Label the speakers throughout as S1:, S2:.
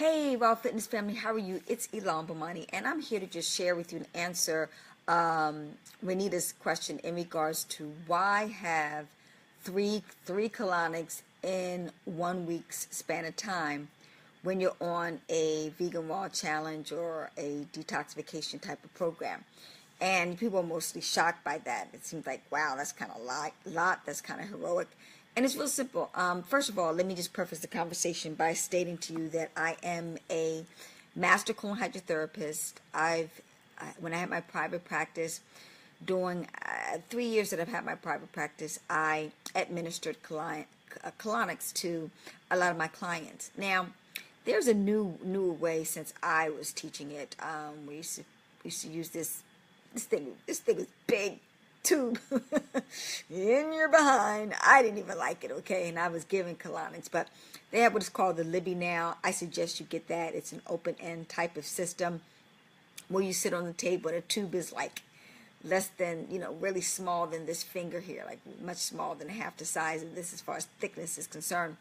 S1: Hey, Raw Fitness family, how are you? It's Elon Bomani, and I'm here to just share with you and answer Renita's question in regards to why have three colonics in 1 week's span of time when you're on a vegan raw challenge or a detoxification type of program. And people are mostly shocked by that. It seems like, wow, that's kind of a lot. That's kind of heroic. And it's real simple. First of all, let me just preface the conversation by stating to you that I am a master colon hydrotherapist. When I had my private practice, during 3 years that I've had my private practice, I administered colonics to a lot of my clients. Now, there's a new way since I was teaching it. We used to use this thing was big tube in your behind. I didn't even like it, okay? And I was giving colonics, but they have what is called the Libby now. I suggest you get that. It's an open end type of system where you sit on the table and the tube is like less than, really small than this finger here, like much smaller than half the size of this as far as thickness is concerned.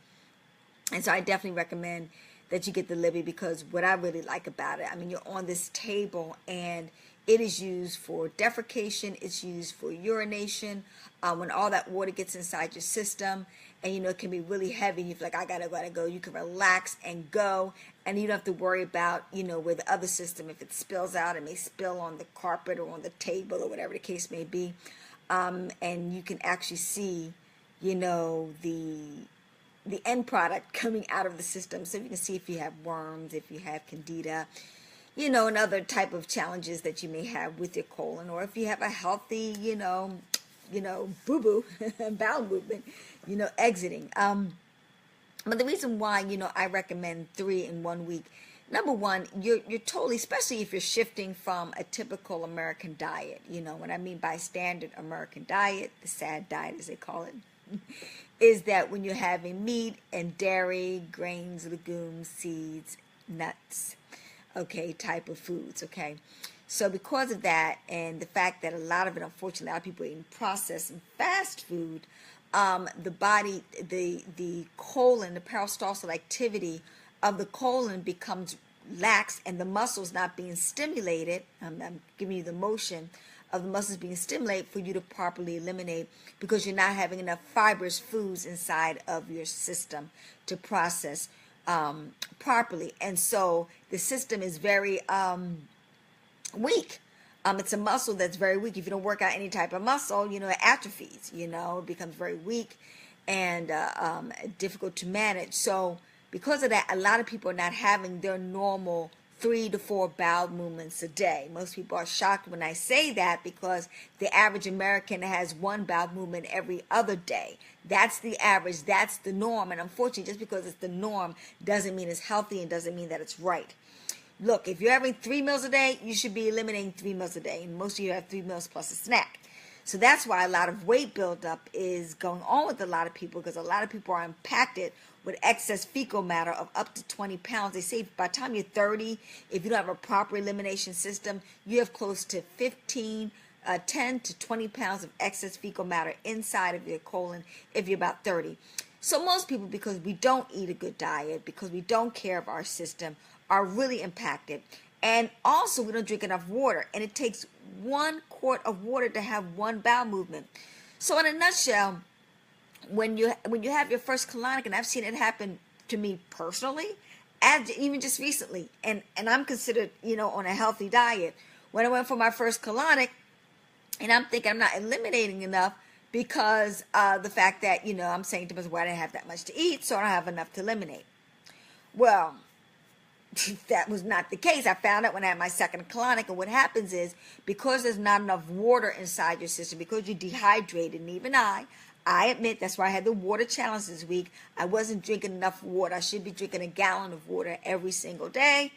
S1: And so I definitely recommend that you get the Libby, because what I really like about it, I mean, you're on this table and it is used for defecation. It's used for urination. When all that water gets inside your system, and it can be really heavy. You feel like I gotta go. You can relax and go, and you don't have to worry about where the other system, if it spills out, it may spill on the carpet or on the table or whatever the case may be. And you can actually see, the end product coming out of the system, so you can see if you have worms, if you have candida, and other type of challenges that you may have with your colon, or if you have a healthy, boo-boo, bowel movement, exiting. But the reason why, I recommend 3 in 1 week, number one, you're totally, especially if you're shifting from a typical American diet, what I mean by standard American diet, the SAD diet as they call it, is that when you're having meat and dairy, grains, legumes, seeds, nuts, okay, type of foods, okay? So because of that, and the fact that a lot of it, unfortunately, a lot of people are eating processed and fast food, the body, the colon, the peristalsis activity of the colon becomes lax, and the muscles not being stimulated. I'm giving you the motion of the muscles being stimulated for you to properly eliminate, because you're not having enough fibrous foods inside of your system to process properly. And so the system is very weak. It's a muscle that's very weak. If you don't work out any type of muscle, it atrophies, it becomes very weak and difficult to manage. So because of that, a lot of people are not having their normal 3 to 4 bowel movements a day. Most people are shocked when I say that, because the average American has 1 bowel movement every other day. That's the average. That's the norm. And unfortunately, just because it's the norm doesn't mean it's healthy and doesn't mean that it's right. Look, if you're having 3 meals a day, you should be eliminating 3 meals a day. And most of you have 3 meals plus a snack. So that's why a lot of weight buildup is going on with a lot of people, because a lot of people are impacted with excess fecal matter of up to 20 pounds. They say by the time you're 30, if you don't have a proper elimination system, you have close to 10 to 20 pounds of excess fecal matter inside of your colon if you're about 30. So most people, because we don't eat a good diet, because we don't care of our system, are really impacted. And also, we don't drink enough water. And it takes 1 quart of water to have 1 bowel movement. So in a nutshell, when you have your first colonic, and I've seen it happen to me personally, and even just recently, and I'm considered, on a healthy diet. When I went for my first colonic, and I'm thinking I'm not eliminating enough, because the fact that, I'm saying to myself, well, I didn't have that much to eat, so I don't have enough to eliminate. Well, that was not the case. I found out when I had my second colonic, and what happens is, because there's not enough water inside your system, because you're dehydrated, and even I admit that's why I had the water challenge this week. I wasn't drinking enough water. I should be drinking a gallon of water every single day.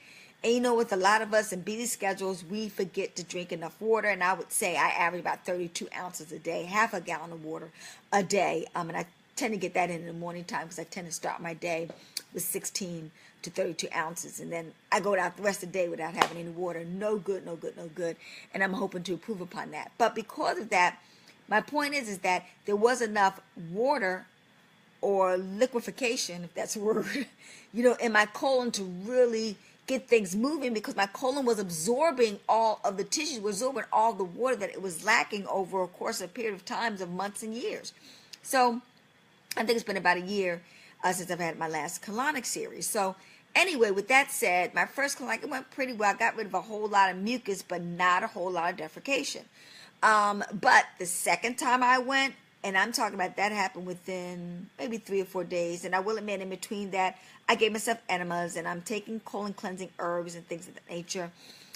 S1: And with a lot of us in busy schedules, we forget to drink enough water. And I would say I average about 32 ounces a day, half a gallon of water a day. And I tend to get that in the morning time, because I tend to start my day with 16 to 32 ounces. And then I go out the rest of the day without having any water. No good, no good, no good. And I'm hoping to improve upon that. But because of that, my point is that there was enough water or liquefaction, if that's a word, in my colon to really get things moving, because my colon was absorbing all of the tissues, was absorbing all the water that it was lacking over a course of period of times of months and years. So I think it's been about a year since I've had my last colonic series. So anyway, with that said, my first colonic, it went pretty well. I got rid of a whole lot of mucus, but not a whole lot of defecation. But the second time I went, and I'm talking about that happened within maybe 3 or 4 days. And I will admit, in between that, I gave myself enemas, and I'm taking colon cleansing herbs and things of that nature.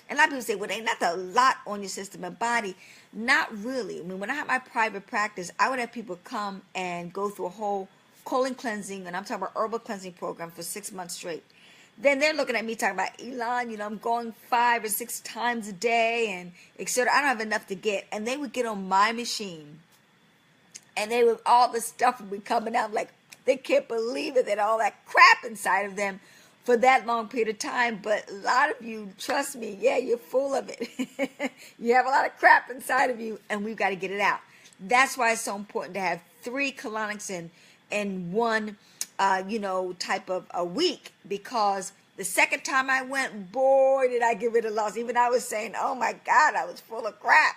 S1: And a lot of people say, well, ain't not a lot on your system and body. Not really. I mean, when I had my private practice, I would have people come and go through a whole colon cleansing, and I'm talking about herbal cleansing program for 6 months straight. Then they're looking at me talking about, Elon, I'm going 5 or 6 times a day and etc. I don't have enough to get. And they would get on my machine, and they would, all the stuff would be coming out like they can't believe it, that all that crap inside of them for that long period of time. But a lot of you, trust me, yeah, you're full of it. You have a lot of crap inside of you, and we've got to get it out. That's why it's so important to have 3 colonics in one type of a week, because the second time I went, boy, did I get rid of loss. Even I was saying, oh my God, I was full of crap.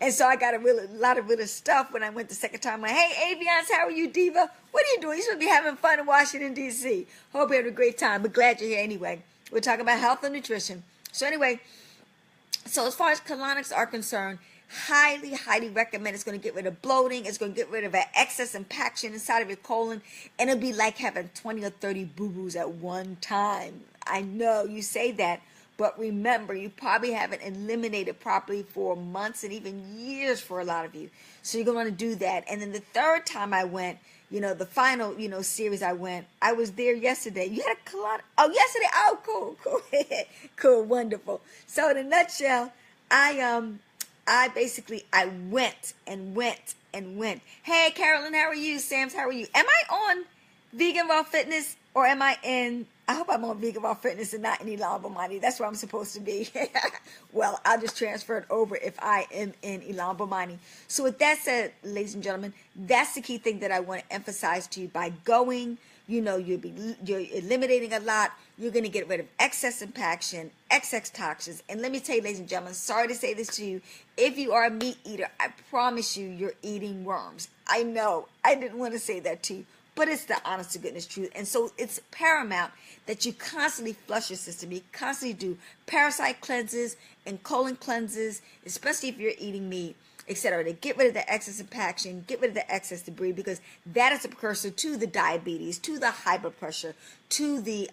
S1: And so I got a lot of really stuff when I went the second time. I'm like, hey, Aviance, how are you, Diva? What are you doing? You should be having fun in Washington, D.C. Hope you had a great time, but glad you're here anyway. We're talking about health and nutrition. So anyway, so as far as colonics are concerned, highly, highly recommend. It's going to get rid of bloating. It's going to get rid of that excess impaction inside of your colon. And it'll be like having 20 or 30 boo-boos at one time. I know you say that, but remember, you probably haven't eliminated properly for months and even years for a lot of you. So you're going to want to do that. And then the third time I went, the final, series I went, I was there yesterday. You had a colonic. Oh, yesterday. Oh, cool. Cool. Wonderful. So in a nutshell, I basically went and went. Hey, Carolyn, how are you? Sam's, how are you? Am I on Vegan Raw Fitness, or am I in, I hope I'm on Vegan Raw Fitness and not in Elon Bomani. That's where I'm supposed to be. Well, I'll just transfer it over if I am in Elon Bomani. So with that said, ladies and gentlemen, that's the key thing that I want to emphasize to you. By going, you're eliminating a lot. You're going to get rid of excess impaction, excess toxins. And let me tell you, ladies and gentlemen, sorry to say this to you. If you are a meat eater, I promise you're eating worms. I know. I didn't want to say that to you, but it's the honest to goodness truth. And so it's paramount that you constantly flush your system. You constantly do parasite cleanses and colon cleanses, especially if you're eating meat, etc., to get rid of the excess impaction, get rid of the excess debris, because that is a precursor to the diabetes, to the high blood pressure, to the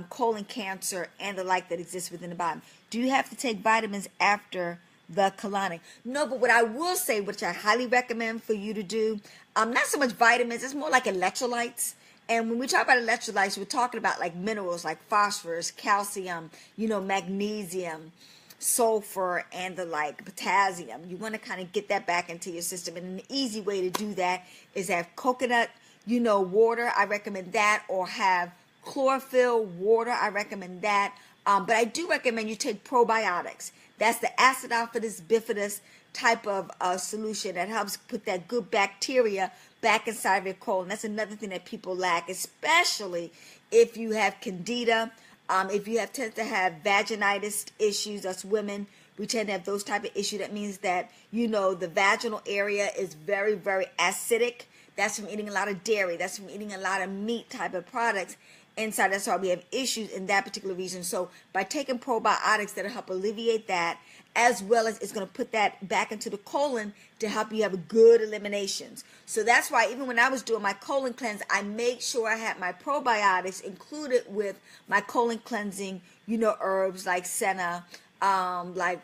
S1: colon cancer and the like that exists within the body. Do you have to take vitamins after the colonic? No, but what I will say, which I highly recommend for you to do, not so much vitamins, it's more like electrolytes. And when we talk about electrolytes, we're talking about like minerals like phosphorus, calcium, magnesium, sulfur, and the like, potassium. You want to kind of get that back into your system. And an easy way to do that is have coconut, water. I recommend that. Or have chlorophyll water. I recommend that. But I do recommend you take probiotics. That's the acidophilus bifidus type of solution that helps put that good bacteria back inside of your colon. That's another thing that people lack, especially if you have candida, if you tend to have vaginitis issues. Us women, we tend to have those type of issues. That means that, the vaginal area is very, very acidic. That's from eating a lot of dairy. That's from eating a lot of meat type of products inside. That's why we have issues in that particular region. So by taking probiotics, that'll help alleviate that, as well as it's going to put that back into the colon to help you have good eliminations. So that's why even when I was doing my colon cleanse, I made sure I had my probiotics included with my colon cleansing, herbs like senna, like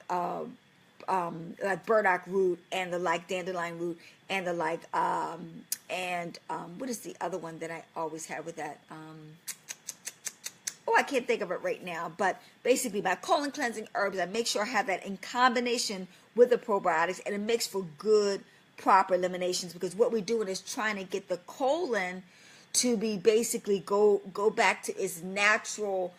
S1: burdock root, and the like, dandelion root, and the like, what is the other one that I always have with that? I can't think of it right now, but basically my colon cleansing herbs, I make sure I have that in combination with the probiotics, and it makes for good, proper eliminations, because what we're doing is trying to get the colon to be basically go back to its natural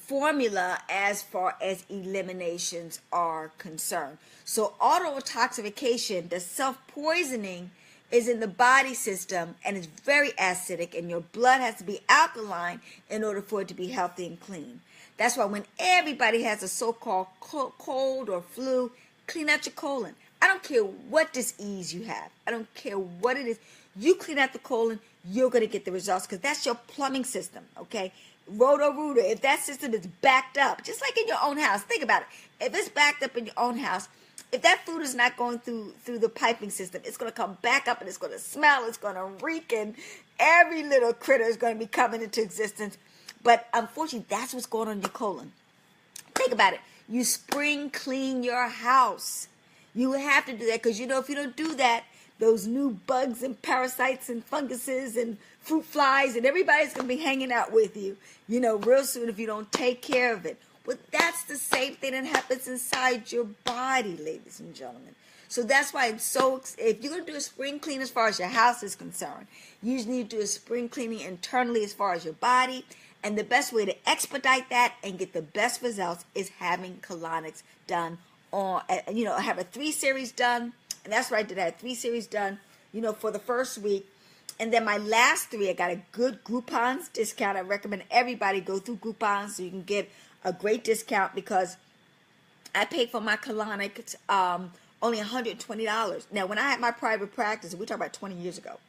S1: formula as far as eliminations are concerned. So auto intoxication, the self-poisoning, is in the body system and it's very acidic, and your blood has to be alkaline in order for it to be healthy and clean. That's why when everybody has a so-called cold or flu, clean out your colon. I don't care what disease you have. I don't care what it is. You clean out the colon, you're going to get the results, because that's your plumbing system, okay? Roto-Rooter, if that system is backed up, just like in your own house, think about it. If it's backed up in your own house, if that food is not going through the piping system, it's going to come back up and it's going to smell, it's going to reek, and every little critter is going to be coming into existence. But unfortunately, that's what's going on in your colon. Think about it. You spring clean your house. You have to do that, because if you don't do that, those new bugs and parasites and funguses and fruit flies and everybody's going to be hanging out with you, real soon if you don't take care of it. But that's the same thing that happens inside your body, ladies and gentlemen. So that's why it's so, if you're going to do a spring clean as far as your house is concerned, you usually need to do a spring cleaning internally as far as your body. And the best way to expedite that and get the best results is having colonics done on, have a 3-series done. And that's what I did. I had 3 series done, for the first week. And then my last 3, I got a good Groupons discount. I recommend everybody go through Groupons so you can get a great discount, because I paid for my colonics only $120. Now, when I had my private practice, we're talking about 20 years ago,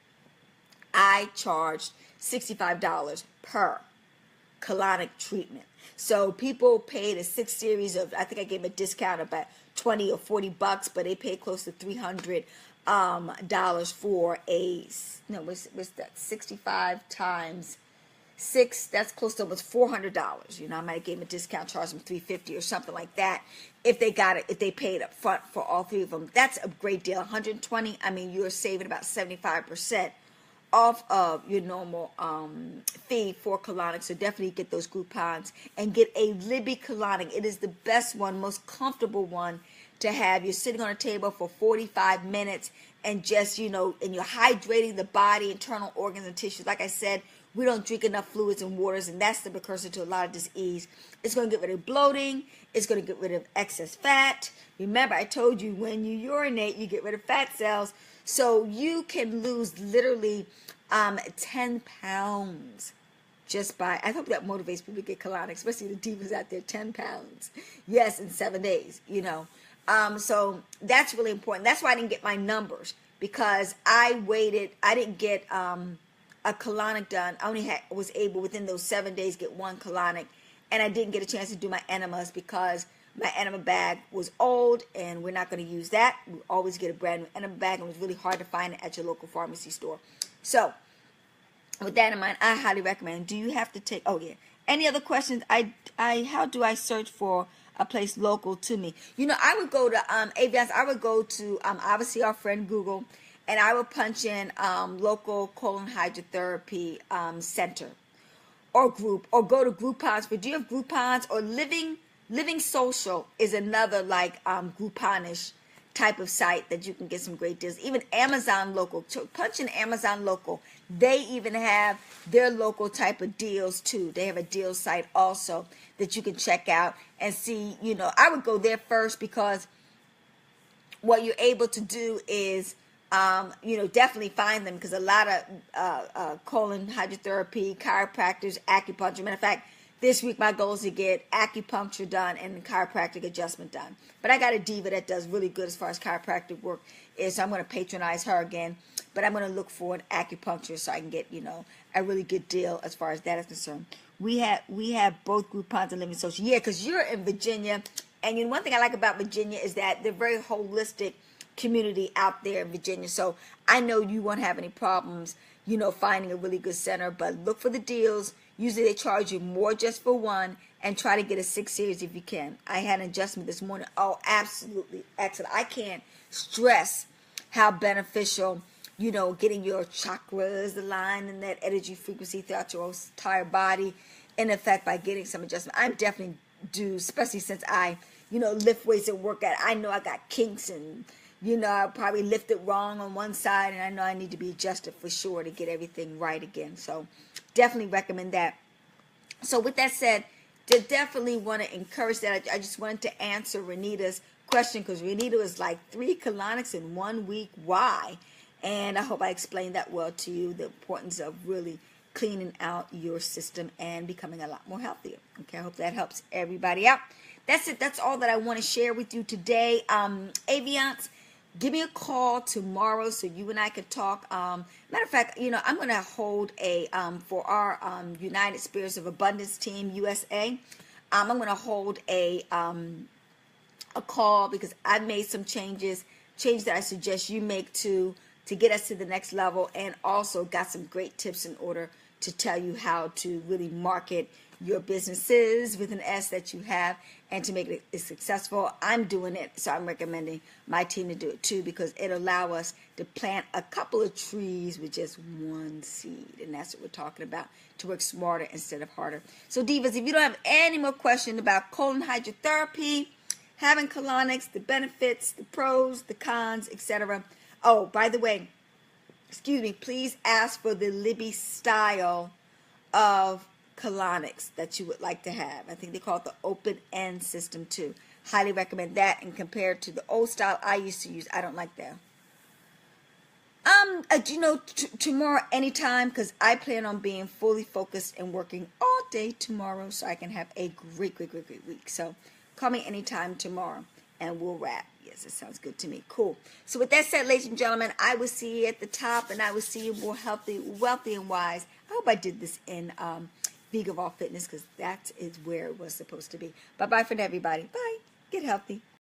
S1: I charged $65 per colonic treatment. So people paid a 6 series of, I think I gave them a discount of about $20 or $40, but they paid close to $300 for what's that? 65 times 6, that's close to almost $400. I might have gave them a discount, charge them $350 or something like that. If they got it, if they paid up front for all 3 of them, that's a great deal. $120. I mean, you're saving about 75% off of your normal fee for colonics. So definitely get those Groupons and get a Libby colonic. It is the best one, most comfortable one to have. You're sitting on a table for 45 minutes and just, and you're hydrating the body, internal organs and tissues. Like I said, we don't drink enough fluids and waters, and that's the precursor to a lot of disease. It's going to get rid of bloating. It's going to get rid of excess fat. Remember, I told you when you urinate, you get rid of fat cells. So you can lose literally 10 pounds just by, I hope that motivates people to get colonics, especially the divas out there, 10 pounds. Yes, in 7 days, So that's really important. That's why I didn't get my numbers, because I waited. I didn't get a colonic done. I only was able within those 7 days get 1 colonic, and I didn't get a chance to do my enemas because my enema bag was old, and we're not going to use that. We always get a brand new enema bag, and it was really hard to find it at your local pharmacy store. So with that in mind, I highly recommend. Do you have to take? Oh yeah. Any other questions? How do I search for a place local to me? I would go to AVS. I would go to obviously our friend Google, and I would punch in local colon hydrotherapy center or group, or go to Groupons. But do you have Groupons? Or Living Social is another like Grouponish type of site that you can get some great deals. Even Amazon local. Punch in Amazon local. They even have their local type of deals too. They have a deal site also that you can check out and see. I would go there first, because what you're able to do is definitely find them, because a lot of colon hydrotherapy, chiropractors, acupuncture. Matter of fact, this week my goal is to get acupuncture done and chiropractic adjustment done. But I got a diva that does really good as far as chiropractic work is, so I'm going to patronize her again. But I'm going to look for an acupuncture so I can get, a really good deal as far as that is concerned. We have both Groupons and Living Social. Yeah, because you're in Virginia. And one thing I like about Virginia is that they're very holistic community out there in Virginia. So I know you won't have any problems, finding a really good center. But look for the deals. Usually they charge you more just for one, and try to get a 6 series if you can. I had an adjustment this morning. Oh, absolutely excellent. I can't stress how beneficial, getting your chakras aligned and that energy frequency throughout your entire body in effect by getting some adjustment. I'm definitely due, especially since I, lift weights and work out. I know I got kinks, and I probably lifted wrong on one side, and I know I need to be adjusted for sure to get everything right again. So definitely recommend that. So with that said, definitely want to encourage that. I just wanted to answer Renita's question, because Renita was like, 3 colonics in 1 week, why? And I hope I explained that well to you, the importance of really cleaning out your system and becoming a lot more healthier. Okay, I hope that helps everybody out. That's it. That's all that I want to share with you today. Aviance, give me a call tomorrow so you and I could talk. Matter of fact, I'm going to hold a, for our United Spirits of Abundance Team USA, I'm going to hold a call, because I've made some changes that I suggest you make to get us to the next level, and also got some great tips in order to tell you how to really market your businesses with an S that you have, and to make it successful. I'm doing it, so I'm recommending my team to do it too, because it'll allow us to plant a couple of trees with just one seed, and that's what we're talking about, to work smarter instead of harder. So divas, if you don't have any more questions about colon hydrotherapy, having colonics, the benefits, the pros, the cons, etc. Oh, by the way, excuse me, please ask for the Libby style of colonics that you would like to have. I think they call it the open end system too. Highly recommend that, and compared to the old style I used to use, I don't like that. Tomorrow anytime, because I plan on being fully focused and working all day tomorrow, so I can have a great week. So call me anytime tomorrow and we'll wrap. Yes, it sounds good to me. Cool. So with that said, ladies and gentlemen, I will see you at the top, and I will see you more healthy, wealthy, and wise. I hope I did this in Vegan Fitness, because that is where it was supposed to be. Bye-bye for now, everybody. Bye. Get healthy.